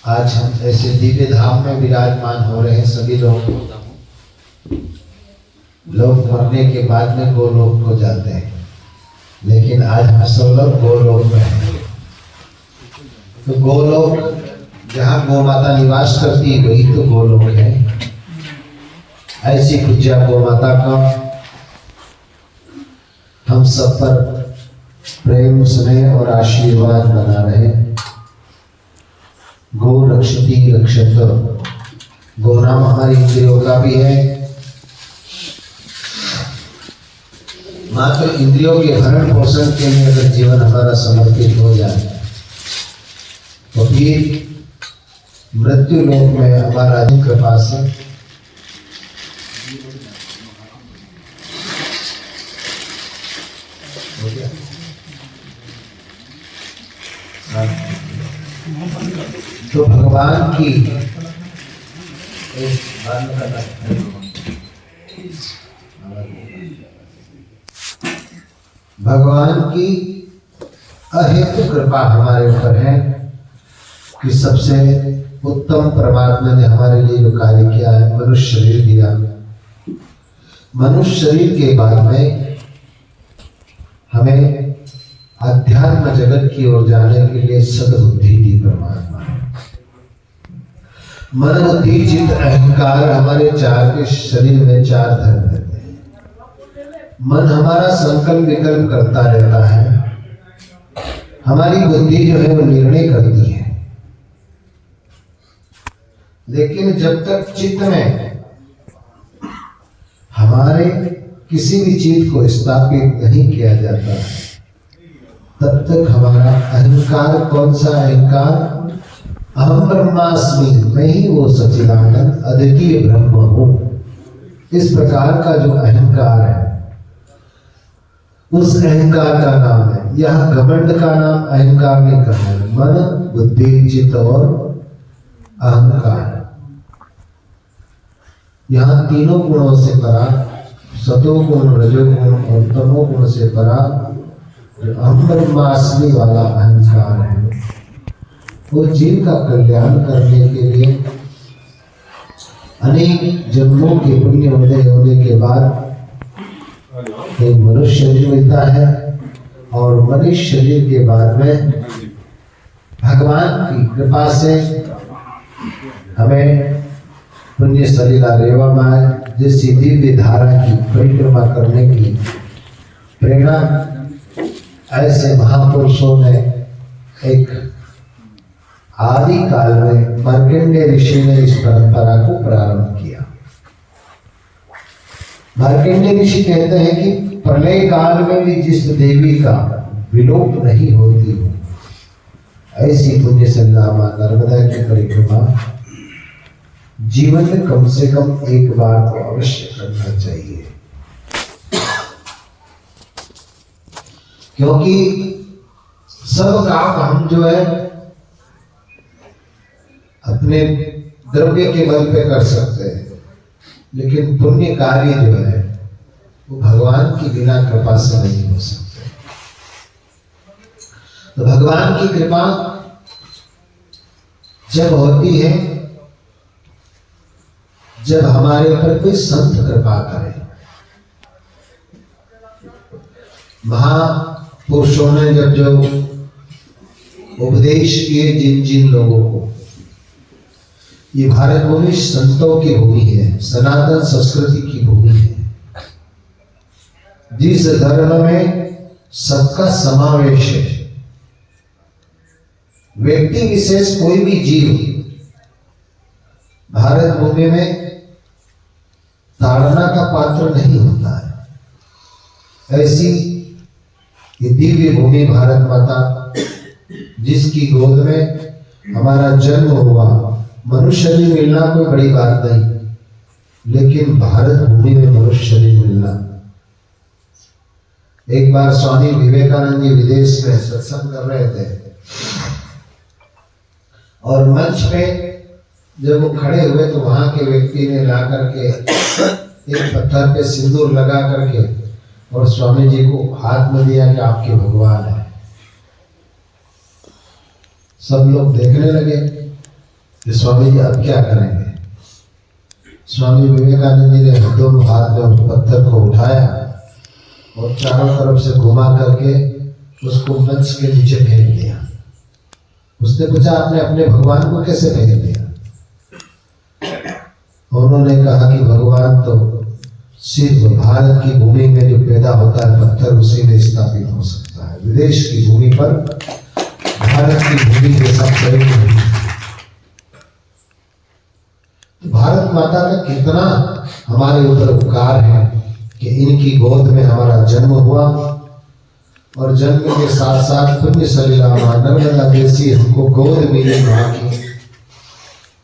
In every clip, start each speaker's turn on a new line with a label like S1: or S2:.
S1: आज हम ऐसे दिव्य धाम में विराजमान हो रहे हैं। सभी लोग मरने के बाद में गोलोक को जाते हैं, लेकिन आज हम सब लोग गोलोक में हैं। तो गोलोक जहाँ गौ माता निवास करती है वही तो गोलोक है। ऐसी पूज्या गौ माता का हम सब पर प्रेम स्नेह और आशीर्वाद बना रहे। गो रक्षति रक्षत, गो नाम हमारी इंद्रियों का भी है। मात्र इंद्रियों के भरण पोषण के लिए अगर जीवन हमारा समर्पित हो जाए तो फिर मृत्यु लोक में हमारा कृपा से हो गया। तो भगवान की अहेतु कृपा हमारे ऊपर है कि सबसे उत्तम परमात्मा ने हमारे लिए जो कार्य किया है, मनुष्य शरीर दिया। मनुष्य शरीर के बाद में हमें अध्यात्म जगत की ओर जाने के लिए सद्बुद्धि दी परमात्मा ने। मन बुद्धि चित्त अहंकार हमारे चार के शरीर में चार धर्म रहते हैं। मन हमारा संकल्प विकल्प करता रहता है, हमारी बुद्धि जो है वो निर्णय करती है। लेकिन जब तक चित्त में हमारे किसी भी चीज को स्थापित नहीं किया जाता है, तब तक हमारा अहंकार, कौन सा अहंकार? अहम ब्रह्मास्मि, मैं ही वो सच्चिदानंद अद्वितीय ब्रह्म हूं। इस प्रकार का जो अहंकार है, उस अहंकार का नाम है, यह घमंड का नाम अहंकार नहीं करना है। मन बुद्धि चित्त और अहंकार, यहाँ तीनों गुणों से परा, सतोगुण रजोगुण और तमोगुण से परा जो अहम ब्रह्मास्मि वाला अहंकार है, वो जीव का कल्याण करने के लिए अनेक जन्मों के पुण्य उदय होने के बाद एक मनुष्य शरीर मिलता है, और मनुष्य शरीर के बाद में भगवान की कृपा से हमें पुण्य सलीला रेवा माय जैसी दिव्य धारा की परिक्रमा करने की प्रेरणा ऐसे महापुरुषों ने एक आदि काल में मार्कंडेय ऋषि ने इस परंपरा को प्रारंभ किया। मार्कंडेय ऋषि कहते हैं कि प्रलय काल में भी जिस देवी का विलोप नहीं होती हो, ऐसी पुण्य सलीला मां नर्मदा की परिक्रमा जीवन में कम से कम एक बार तो अवश्य करना चाहिए। क्योंकि सब काम हम जो है अपने द्रव्य के बल पे कर सकते हैं, लेकिन पुण्य कार्य जो है वो भगवान की बिना कृपा से नहीं हो सकते। तो भगवान की कृपा जब होती है जब हमारे ऊपर कोई संत कृपा करे। महापुरुषों ने जब जो उपदेश किए जिन जिन लोगों को, ये भारत भूमि संतों की भूमि है, सनातन संस्कृति की भूमि है। जिस धर्म में सबका समावेश है, व्यक्ति विशेष कोई भी जीव भारत भूमि में ताड़ना का पात्र नहीं होता है। ऐसी ये दिव्य भूमि भारत माता, जिसकी गोद में हमारा जन्म हुआ, मनुष्य शरीर मिलना कोई बड़ी बात नहीं, लेकिन भारत भूमि में मनुष्य शरीर मिलना। एक बार स्वामी विवेकानंद जी विदेश में सत्संग कर रहे थे, और मंच पे जब वो खड़े हुए तो वहां के व्यक्ति ने ला करके एक पत्थर पे सिंदूर लगा करके और स्वामी जी को हाथ में दिया कि आपके भगवान है। सब लोग देखने लगे। कि स्वामी जी अब क्या करेंगे। स्वामी विवेकानंद जी ने दोनों हाथ में उस पत्थर को उठाया और चारों तरफ से घुमा करके उसको मंच के नीचे फेंक दिया। उसने पूछा आपने अपने भगवान को कैसे फेंक दिया। उन्होंने कहा कि भगवान तो सिर्फ भारत की भूमि में जो पैदा होता है पत्थर उसी में स्थापित हो सकता है, विदेश की भूमि पर भारत की भूमि जैसा प्रयोग नहीं। तो भारत माता का कितना हमारे ऊपर उपकार है कि इनकी गोद में हमारा जन्म हुआ और जन्म के साथ साथ पुण्य सलीला मां नर्मदा जैसी हमको गोद मिली मां की,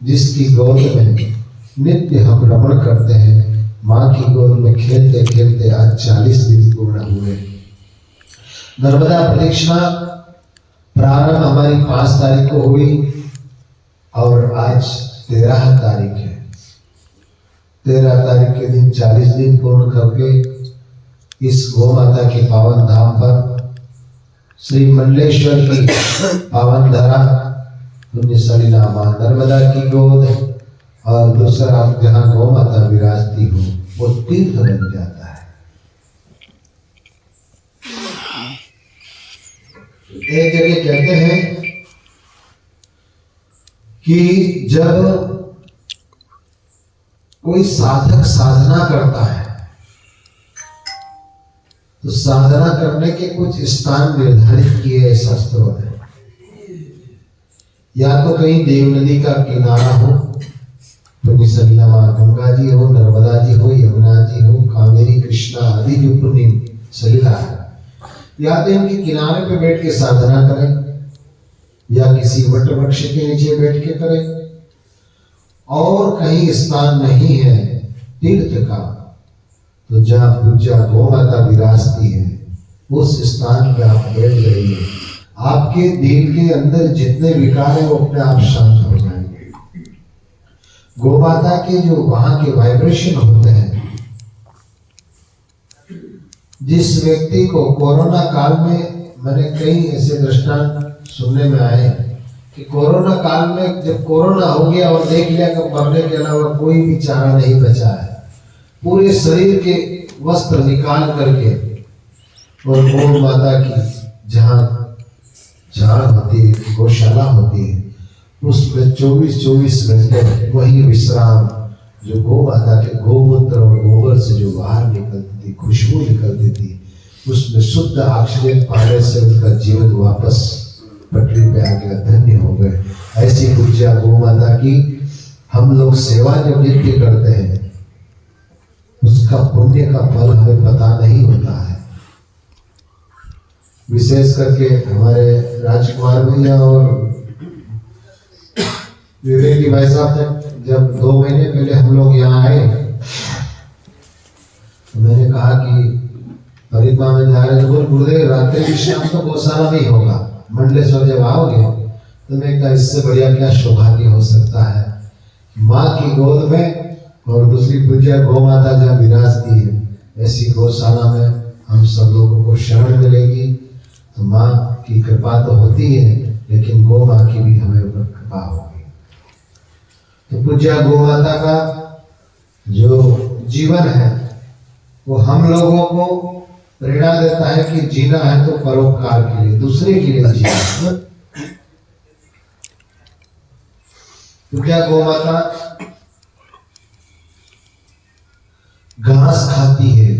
S1: जिसकी गोद में नित्य हम रमण करते हैं। मां की गोद में खेलते खेलते आज 40 दिन पूर्ण हुए। नर्मदा प्रदक्षिणा प्रारंभ हमारी 5 तारीख को हुई और आज 13 तारीख है। 13 तारीख के दिन 40 दिन पूर्ण करके इस गौ माता के पावन धाम पर श्री मंडलेश्वर की पावन धरा पुण्य सलीला मां नर्मदा की गोद और दूसरा जहां गौ माता विराजती हो वो तीर्थ बन जाता है। एक जगह कहते हैं कि जब कोई साधक साधना करता है तो साधना करने के कुछ स्थान निर्धारित किए हैं शास्त्रों ने। या तो कहीं देव नदी का किनारा हो, पुण्य सलीला मां गंगा जी हो, नर्मदा जी हो, यमुना जी हो, कावेरी कृष्णा आदि जो पुण्य सलीला है, या तो इनके किनारे पे बैठ के साधना करें या किसी वट वृक्ष के नीचे बैठ के करें। और कहीं स्थान नहीं है तीर्थ का तो जहाँ पूज्य गौ माता विराजती है उस स्थान पे आप बैठ जाइए। आपके दिल के अंदर जितने विकार है वो अपने आप शांत हो जाएंगे। गौ माता के जो वहां के वाइब्रेशन होते हैं, जिस व्यक्ति को कोरोना काल में, मैंने कई ऐसे दृष्टांत सुनने में आए कि कोरोना काल में जब कोरोना हो गया और देख लिया कि मरने के अलावा कोई भी चारा नहीं बचा है, पूरे शरीर के वस्त्र निकाल करके और गौ माता की जहाँ झाड़ होती है, गौशाला होती है, उसमें 24-24 घंटे वही विश्राम, जो गौ माता के गोमूत्र और गोबर से जो बाहर निकलती थी, खुशबू निकलती थी, उसमें शुद्ध ऑक्सीजन पाने से उनका जीवन वापस पटरी पे आ गया, धन्य हो गए। ऐसी पूज्य गौ माता की हम लोग सेवा जब नित्य करते हैं उसका पुण्य का फल हमें पता नहीं होता है। विशेष करके हमारे राजकुमार भैया और विवेकी भाई साहब ने जब 2 महीने पहले हम लोग यहाँ आए तो मैंने कहा कि परिक्रमा में जा रहे थे, गुरुदेव रात्रि विश्राम तो गौशाला नहीं होगा, मंडलेश्वर जब आओगे तो मैं कहा इससे बढ़िया क्या सौभाग्य हो सकता है। माँ की गोद में और दूसरी पूज्य गौ माता जहाँ विराजती है, ऐसी गौशाला में हम सब लोगों को शरण मिलेगी। तो माँ की कृपा तो होती है लेकिन गौ माँ की भी हमें ऊपर कृपा होगी। तो पूज्य गौ माता का जो जीवन है वो हम लोगों को प्रेरणा देता है कि जीना है तो परोपकार के लिए, दूसरे के लिए जीना। पूज्य गौ माता घास खाती है,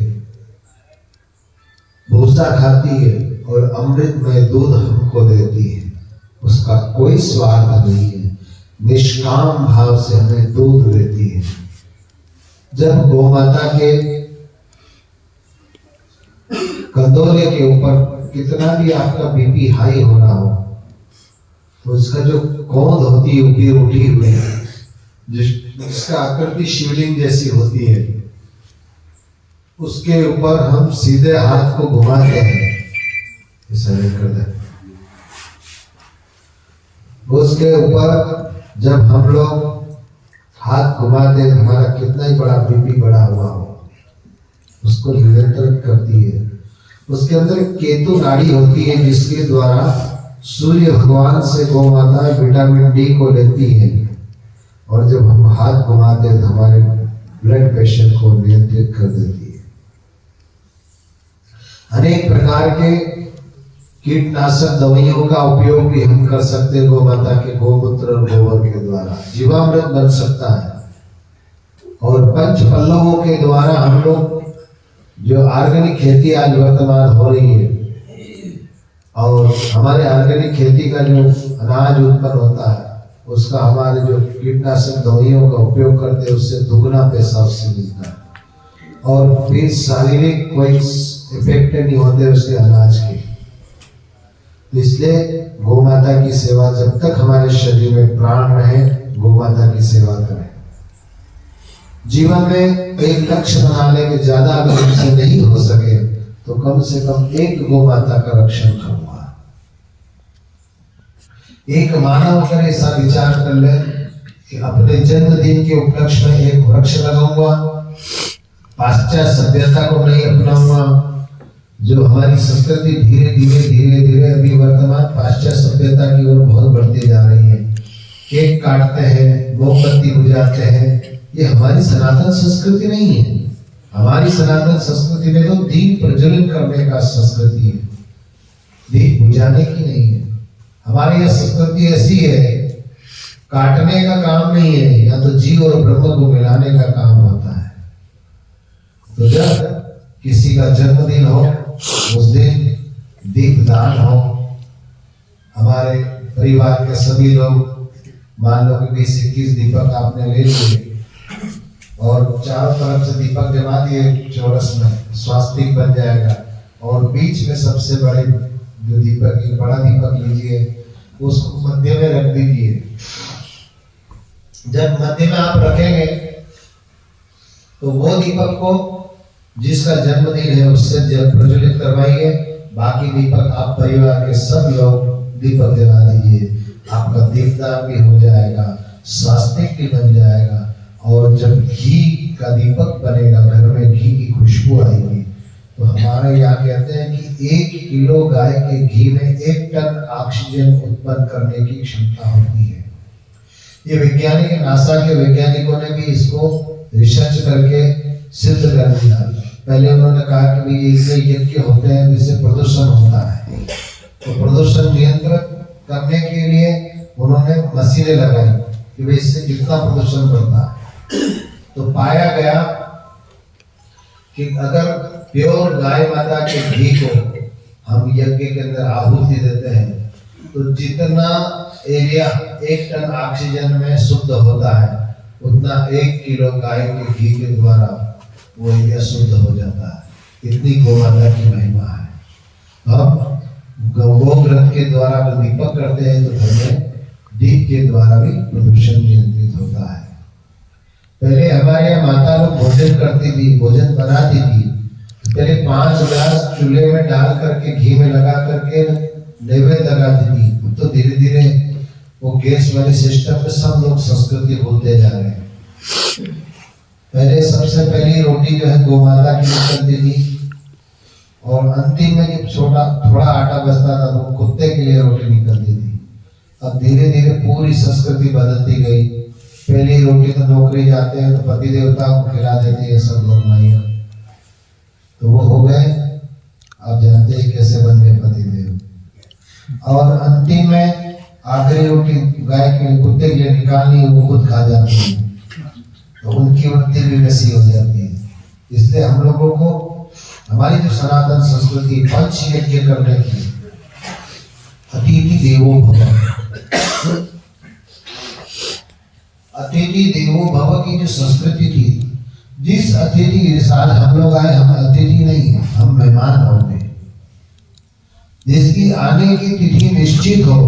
S1: भूसा खाती है और अमृतमय दूध हमको देती है। उसका कोई स्वार्थ नहीं है, निष्काम भाव से हमें दूध देती है। जब गौ माता के कंदोले के ऊपर कितना भी आपका बीपी हाई हो रहा हो तो उसका जो गोंद होती है ऊपर उठी हुई है, जिसका आकृति शिवलिंग जैसी होती है, उसके ऊपर हम सीधे हाथ को घुमाते हैं, ऐसा नहीं करते। उसके ऊपर जब हम लोग हाथ घुमाते हैं हमारा कितना ही बड़ा बीपी बढ़ा हुआ हो उसको नियंत्रित करती है। उसके अंदर केतु नाड़ी होती है जिसके द्वारा सूर्य भगवान से गौ माता विटामिन डी को लेती है और जब हम हाथ घुमाते हैं तो हमारे ब्लड प्रेशर को नियंत्रित कर देती है। अनेक प्रकार के कीटनाशक दवाइयों का उपयोग भी हम कर सकते हैं। गौ माता के गोमूत्र और गोबर के द्वारा जीवामृत बन सकता है। और पंच पल्लवों के द्वारा हम लोग जो ऑर्गेनिक खेती आज वर्तमान हो रही है, और हमारे ऑर्गेनिक खेती का जो अनाज उत्पन्न होता है उसका हमारे जो कीटनाशक दवाइयों का उपयोग करते हैं उससे दुगना पैसा उससे मिलता है, और फिर शारीरिक कोई इफेक्ट नहीं होते उसके अनाज के। इसलिए गौ माता की सेवा, जब तक हमारे शरीर में प्राण रहे, गौ माता की सेवा करें। जीवन में एक लक्ष्य बना ले कि ज्यादा अगर हमसे नहीं हो सके तो कम से कम एक गौ माता का रक्षण करूंगा। एक मानव अगर ऐसा विचार कर ले कि अपने जन्मदिन के उपलक्ष्य में एक वृक्ष लगाऊंगा, पाश्चात्य सभ्यता को नहीं अपनाऊंगा, जो हमारी संस्कृति धीरे धीरे अभी वर्तमान पाश्चात्य सभ्यता की ओर बहुत बढ़ती जा रही है। केक काटते हैं, मोमबत्ती बुझाते हैं, ये हमारी सनातन संस्कृति नहीं है। हमारी सनातन संस्कृति में तो दीप प्रज्वलन करने का संस्कृति है, दीप बुझाने की नहीं है। हमारी यह संस्कृति ऐसी है, काटने का काम नहीं है, या तो जीव और ब्रह्म को मिलाने का काम होता है। तो जब किसी का जन्मदिन हो उस दिन दीपदान हो। हमारे परिवार के सभी लोग, मान लो कि 20-21 दीपक आपने ले लिए और चारों तरफ से दीपक जमा दिए चौरस में, स्वास्तिक बन जाएगा। और बीच में सबसे बड़े जो दीपक, एक बड़ा दीपक लीजिए, उसको मध्य में रख दीजिए। जब मध्य में आप रखेंगे तो वो दीपक को जिसका जन्मदिन है उससे प्रज्वलित करवाइए। बाकी दीपक आप परिवार के सब लोग दीपक जला दीजिए। आपका दीपदान भी हो जाएगा, स्वास्तिक भी बन जाएगा। और जब घी का दीपक बनेगा, घर में घी की खुशबू आएगी, तो हमारे यहाँ कहते हैं कि 1 किलो गाय के घी में 1 टन ऑक्सीजन उत्पन्न करने की क्षमता होती है। ये वैज्ञानिक, नासा के वैज्ञानिकों ने भी इसको रिसर्च करके सिद्ध कर दिया। पहले उन्होंने कहा कि भाई इससे यज्ञ होते हैं जिससे प्रदूषण होता है, तो प्रदूषण नियंत्रित करने के लिए उन्होंने मशीनें लगाई कि भाई इससे कितना प्रदूषण बढ़ता है। तो पाया गया कि अगर प्योर गाय माता के घी को हम यज्ञ के अंदर आहुति देते हैं तो जितना एरिया 1 टन ऑक्सीजन में शुद्ध होता है, उतना 1 किलो गाय के घी के द्वारा वो एरिया शुद्ध हो जाता है। इतनी गौ माता की महिमा है। हम गौ ग्रंथ के द्वारा जो दीपक करते हैं तो घर में दीप के द्वारा भी प्रदूषण नियंत्रित होता है। पहले हमारे यहाँ माता लोग भोजन करती थी, भोजन बनाती थी, पहले 5 ग्लास चूल्हे में डाल करके घी में लगा करके नैवेद्य लगाती थी। अब तो धीरे धीरे वो गैस वाले सिस्टम में सब लोग संस्कृति भूलते जा रहे हैं। पहले सबसे पहली रोटी जो है गौ माता की निकलती थी, और अंतिम में जब थोड़ा आटा बचता था वो कुत्ते के लिए रोटी निकलती थी। अब धीरे धीरे पूरी संस्कृति बदलती गई। पहली रोटी तो नौकरी जाते हैं तो पति देवता को खिला देते हैं सब लोग माइया, तो वो हो गए। आप जानते हैं कैसे बन गए पति देव। और अंतिम में आखिरी रोटी गाय के कुत्ते के लिए निकालनी, वो खुद खा जाती है, तो उनकी वृद्धि भी वैसी हो जाती है। इसलिए हम लोगों को हमारी जो सनातन संस्कृति पंच यज्ञ करने की, अतिथि देवो भव, अतिथि देवो भव की जो संस्कृति थी, जिस अतिथि के साथ हम लोग आए, हम अतिथि नहीं है, हम मेहमान होंगे। जिसकी आने की तिथि निश्चित हो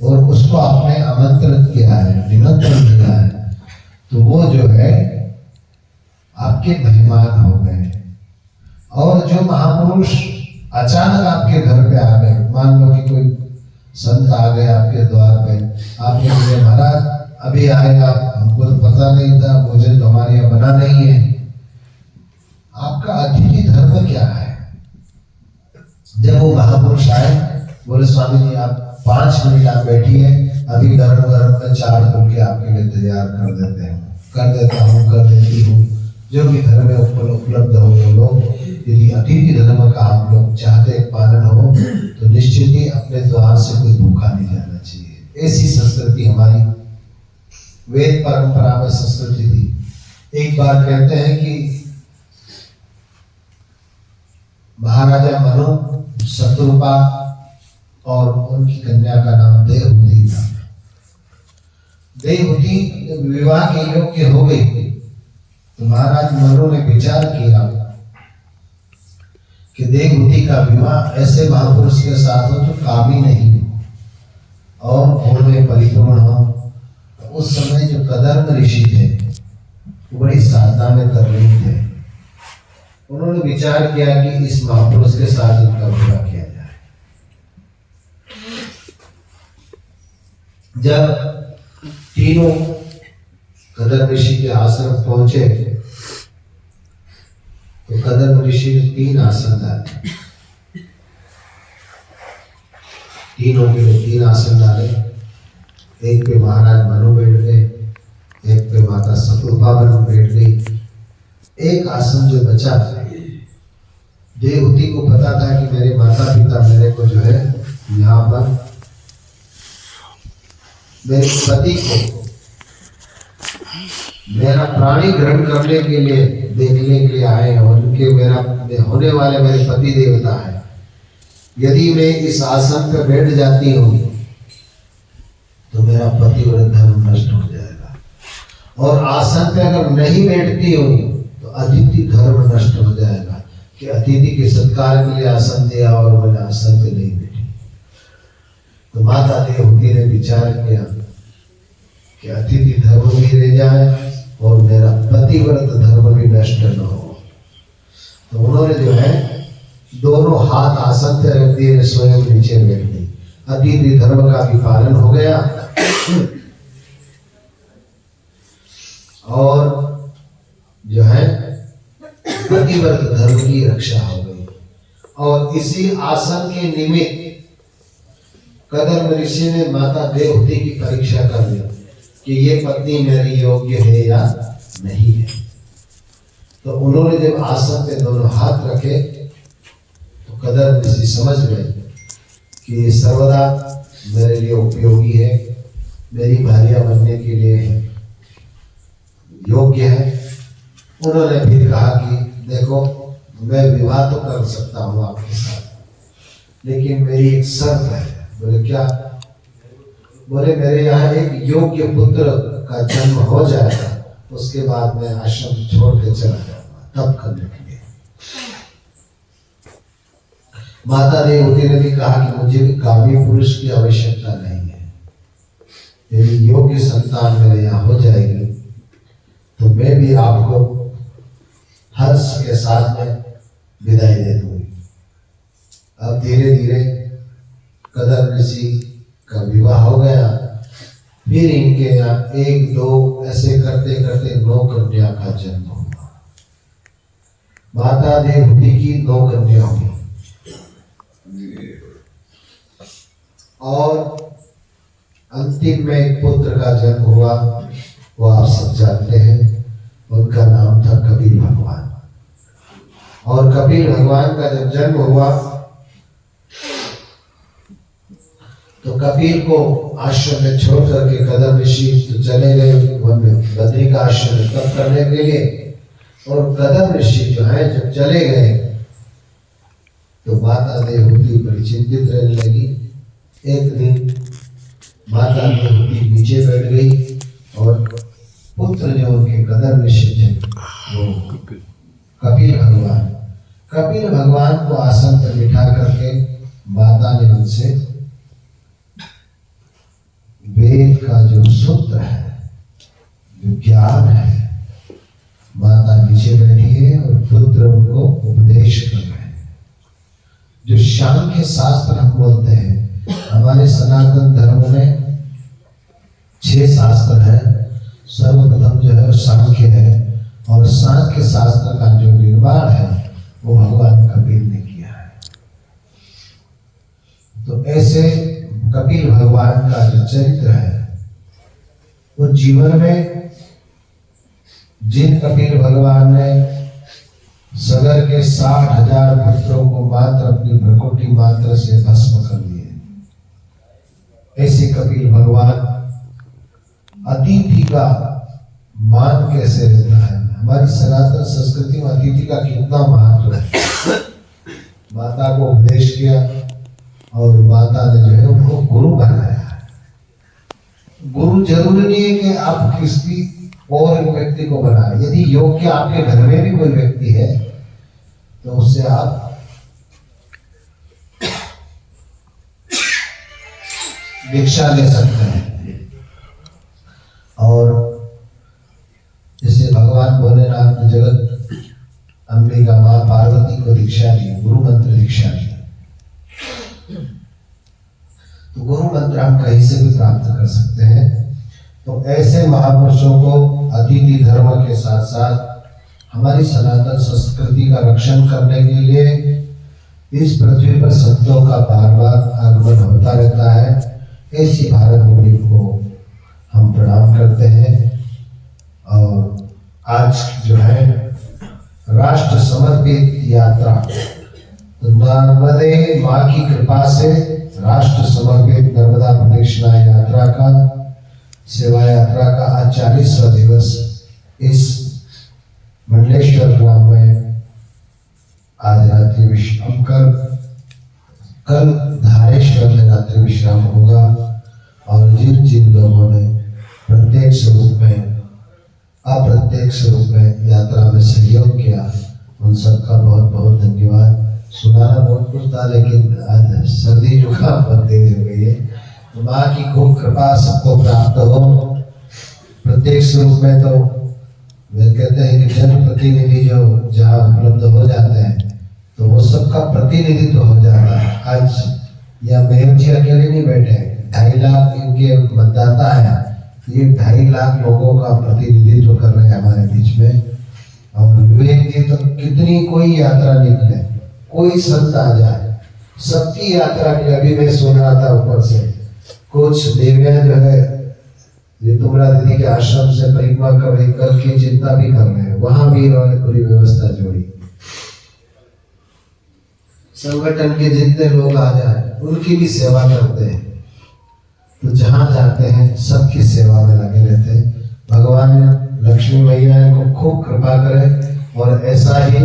S1: और उसको आपने आमंत्रित किया है, निमंत्रण दिया है, तो वो जो है आपके मेहमान हो गए। और जो महापुरुष अचानक आपके घर पे आ गए, मान लो कि कोई संत आ गए आपके द्वार पे, आपने बोले महाराज अभी आएगा, हमको तो पता नहीं था, भोजन तो हमारे यहाँ बना नहीं है। आपका अतिथि धर्म क्या है? जब वो महापुरुष आए, बोले स्वामी जी आप 5 मिनट आप बैठिए, अभी गरम गरम में चाट फुल्के आपके लिए तैयार कर देते हैं, कर देता हूँ, कर देती हूँ। जो भी घर में उपलब्ध हो वो लोग, यदि अतिथि धर्म का आप लोग चाहते पालन हो तो निश्चित ही अपने द्वार से कोई भूखा नहीं जाना चाहिए। ऐसी संस्कृति हमारी वेद परंपरा में संस्कृति थी। एक बार कहते हैं कि महाराजा मनु शत्रुपा और उनकी कन्या का नाम देवहूति था। देवहूति विवाह के योग्य हो गई तो महाराज मनु ने विचार किया कि देवहूति का विवाह ऐसे महापुरुष के साथ हो जो कामी नहीं और गुण में परिपूर्ण हो। उस समय जो कदर्म ऋषि थे वो बड़ी साधना में तरलीन थे। उन्होंने विचार किया कि इस महापुरुष के साथ इनका विवाह किया जाए। जब तीनों कदर्म ऋषि के आश्रम पहुंचे तो कदर्म ऋषि ने 3 आसन डाले। तीनों के लिए 3 आसन डाले। एक पे महाराज मनु बैठ गए, एक पे माता शत्रुपा बैठ गई। एक आसन जो बचा था, देवहूति को पता था कि मेरे माता पिता मेरे को जो है यहाँ पर मेरे पति को मेरा प्राणी ग्रहण करने के लिए, देखने के लिए आए हैं और उनके मेरा होने वाले मेरे पति देवता है। यदि मैं इस आसन पर बैठ जाती हूँ तो मेरा पतिव्रत धर्म नष्ट हो जाएगा, और आसन पे अगर नहीं बैठती हूँ तो अतिथि धर्म नष्ट हो जाएगा कि अतिथि के सत्कार के लिए आसन दिया और मैंने आसन पे नहीं बैठी। तो माता देवहूति ने विचार किया कि अतिथि धर्म भी रह जाए और मेरा पतिव्रत धर्म भी नष्ट न हो। तो उन्होंने जो है दोनों हाथ आसन पे रख दिए, स्वयं नीचे बैठ गई। अतिथि धर्म का भी पालन हो गया और जो है पतिव्रत धर्म की रक्षा हो गई। और इसी आसन के निमित्त कदर्म ऋषि ने माता देवहूति की परीक्षा कर ली कि ये पत्नी मेरी योग्य है या नहीं है। तो उन्होंने जब आसन पे दोनों हाथ रखे तो कदर्म ऋषि समझ गए कि ये सर्वदा मेरे लिए उपयोगी है, मेरी भार्या बनने के लिए योग्य है। उन्होंने फिर कहा कि देखो, मैं विवाह तो कर सकता हूँ आपके साथ, लेकिन मेरी एक शर्त है। बोले क्या? बोले मेरे यहाँ एक योग्य पुत्र का जन्म हो जाएगा, उसके बाद मैं आश्रम छोड़ के चला जाऊंगा, तब करने के लिए। माता देवहूति ने भी कहा कि मुझे भी कामी पुरुष की आवश्यकता नहीं है, यदि योग्य संतान मेरे यहाँ हो जाएगी तो मैं भी आपको हर्ष के साथ में विदाई दे दूंगी। अब धीरे धीरे कदर्म ऋषि का विवाह हो गया। फिर इनके यहाँ 1 2 ऐसे करते करते 9 कन्या का जन्म हुआ। माता देवहूति की 9 कन्या हुई और अंतिम में एक पुत्र का जन्म हुआ। वो आप सब जानते हैं, उनका नाम था कपिल भगवान। और कपिल भगवान का जब जन्म हुआ तो कपिल को आश्रम में छोड़ करके कदर्म ऋषि तो चले गए वन में, बद्री का आश्रम में तप करने के लिए। और कदर्म ऋषि जो है जब चले गए तो माता देवहूति बड़ी चिंतित रहने लगी। एक दिन माता देवहूति नीचे बैठ गई और पुत्र जो उनके कदर्म ऋषि थे वो कपिल भगवान को आसन पर बिठा करके माता ने उनसे वेद का जो सूत्र है, जो ज्ञान है, माता नीचे बैठी है और पुत्र उनको उपदेश कर रहे हैं। जो सांख्य शास्त्र हम बोलते हैं, हमारे सनातन धर्म में 6 शास्त्र है। सर्वप्रथम जो है सांख्य है, और सांख्य शास्त्र का जो निर्माण है वो भगवान कपिल ने किया है। तो ऐसे कपिल भगवान का जो चरित्र है, वो जीवन में जिन कपिल भगवान ने सगर के 60,000 पुत्रों को मात्र अपनी भ्रकुटी मात्र से भस्म कर दिए, ऐसे कपिल भगवान अतिथि का मान कैसे रहता है। हमारी सनातन संस्कृति में अतिथि का कितना महत्व है। माता को उपदेश किया और माता ने जो है उनको गुरु बनाया। गुरु जरूरी नहीं है कि आप किसी और व्यक्ति को बनाए। यदि योग्य आपके घर में भी कोई व्यक्ति है तो उससे आप दीक्षा ले सकते हैं। और जैसे भगवान भोलेनाथ ने जगत अंबिका मां पार्वती को दीक्षा दी, गुरु मंत्र दीक्षा दी। तो गुरु मंत्र हम कहीं से भी प्राप्त कर सकते हैं। तो ऐसे महापुरुषों को अतिथि धर्म के साथ साथ हमारी सनातन संस्कृति का रक्षण करने के लिए इस पृथ्वी पर संतों का बार बार आगमन होता रहता है। ऐसी भारत भूमि को हम प्रणाम करते हैं। और आज जो है राष्ट्र समर्पित यात्रा, तो नर्मदे माँ की कृपा से राष्ट्र समर्पित नर्मदा प्रदक्षिणा यात्रा का, सेवा यात्रा का आज 40वां दिवस इस मंडलेश्वर ग्राम में आज रात्रि विश्राम कर कल धारेश्वर में रात्रि विश्राम होगा। और जिन जिन लोगों ने प्रत्यक्ष रूप में अप्रत्यक्ष रूप में यात्रा में सहयोग किया, उन सबका बहुत बहुत धन्यवाद। सुनाना बहुत कुछ था लेकिन आज सर्दी जुकाम बहुत तेज हो गई है। तो माँ की खूब कृपा सबको प्राप्त हो। प्रत्यक्ष रूप में तो वे कहते हैं कि जनप्रतिनिधि जो जहाँ उपलब्ध हो जाते हैं तो वो सबका प्रतिनिधित्व हो जाता है। आज या मेयर जी अकेले नहीं बैठे, 2.5 लाख इनके मतदाता है। ये 2.5 लाख लोगों का प्रतिनिधित्व कर रहे हैं हमारे बीच में। और विवेक जी तो कितनी कोई यात्रा निकले, कोई संत आ जाए, सबकी यात्रा की अभी मैं सुन रहा था ऊपर से कुछ देवियां जो है ये तुमरा दीदी के आश्रम से परिक्रमा कर की चिंता भी कर रहे हैं, वहां भी इन्होंने पूरी व्यवस्था जोड़ी। संगठन के जितने लोग आ जाए उनकी भी सेवा करते हैं। तो जहां जाते हैं सबकी सेवा में लगे रहते हैं। भगवान लक्ष्मी मैया इनको खूब कृपा करे और ऐसा ही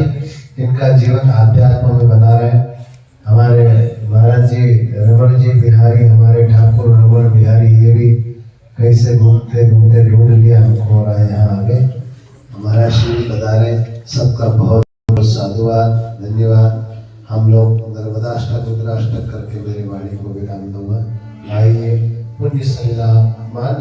S1: इनका जीवन आध्यात्म में बना रहे। हमारे महाराज जी रमण जी बिहारी, हमारे ठाकुर रमण बिहारी, ये भी कहीं से घूमते घूमते ढूंढ लिया हमको और यहाँ आगे हमारा श्री बता रहे। सबका बहुत बहुत साधुवाद, धन्यवाद। हम लोग नर्मदा अष्टक रुद्राष्टक करके मेरी वाणी को विराम दूंगा। आइए पुण्य सलिला मान